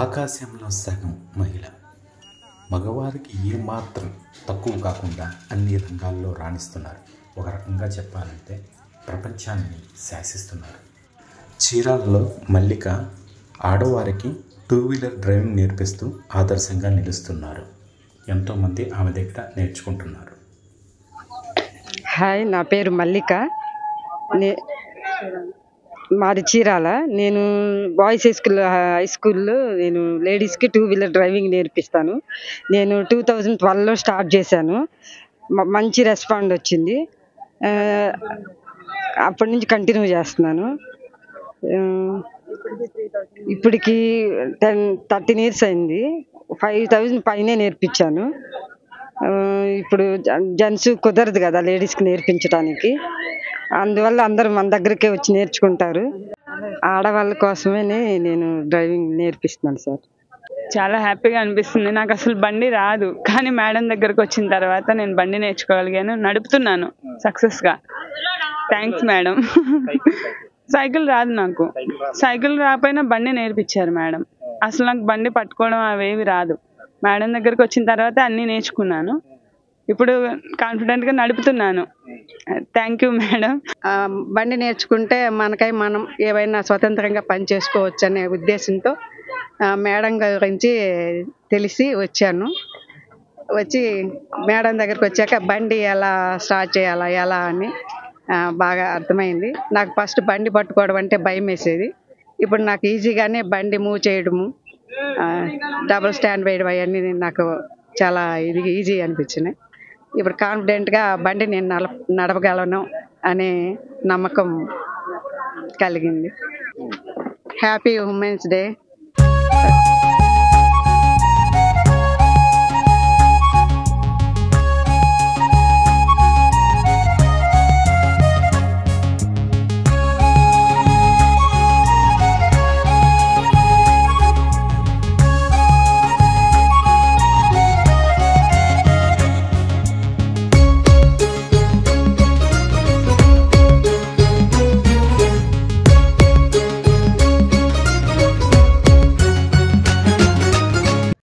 ఆకాశంలో సగం మహిళ మగవారికి ఏమాత్రం తక్కువ కాకుండా అన్ని రంగాల్లో రాణిస్తున్నారు. ఒక రకంగా చెప్పాలంటే ప్రపంచాన్ని శాసిస్తున్నారు. చీరాలలో మల్లిక ఆడవారికి 2 వీలర్ డ్రైవింగ్ నేర్పిస్తూ ఆదర్శంగా నిలుస్తున్నారు. ఎంతోమంది ఆమె దగ్గర నేర్చుకుంటున్నారు. హాయ్, నా పేరు మల్లిక. మాది చీరాల. నేను బాయ్స్ హై స్కూల్లో నేను లేడీస్కి 2 వీలర్ డ్రైవింగ్ నేర్పిస్తాను. నేను 2012లో స్టార్ట్ చేశాను. మంచి రెస్పాండ్ వచ్చింది. అప్పటి నుంచి కంటిన్యూ చేస్తున్నాను. ఇప్పటికి 13 years అయింది. 5,000 పైనే నేర్పించాను. ఇప్పుడు జెంట్స్ కుదరదు కదా లేడీస్కి నేర్పించడానికి, అందువల్ల అందరూ మన దగ్గరికే వచ్చి నేర్చుకుంటారు. ఆడవాళ్ళ కోసమే నేను డ్రైవింగ్ నేర్పిస్తున్నాను సార్. చాలా హ్యాపీగా అనిపిస్తుంది. నాకు అసలు బండి రాదు, కానీ మేడం దగ్గరకు వచ్చిన తర్వాత నేను బండి నేర్చుకోగలిగాను, నడుపుతున్నాను సక్సెస్గా. Thanks madam. సైకిల్ రాదు నాకు. సైకిల్ రాకపోయినా బండి నేర్పించారు మేడం. అసలు నాకు బండి పట్టుకోవడం అవేవి రాదు. మేడం దగ్గరకు వచ్చిన తర్వాత అన్నీ నేర్చుకున్నాను. ఇప్పుడు కాన్ఫిడెంట్గా నడుపుతున్నాను. Thank you madam. బండి నేర్చుకుంటే మనకై మనం ఏవైనా స్వతంత్రంగా పని చేసుకోవచ్చు అనే ఉద్దేశంతో మేడం గురించి తెలిసి వచ్చాను. వచ్చి మేడం దగ్గరికి వచ్చాక బండి ఎలా స్టార్ట్ చేయాలా ఎలా అని బాగా అర్థమైంది. నాకు ఫస్ట్ బండి పట్టుకోవడం అంటే భయం వేసేది. ఇప్పుడు నాకు ఈజీగానే బండి మూవ్ చేయడము, డబుల్ స్టాండ్ వేయడం అవన్నీ నాకు చాలా ఈజీ అనిపించినాయి. ఇప్పుడు కాన్ఫిడెంట్గా బండి నేను నడపగలను అనే నమ్మకం కలిగింది. Happy women's day.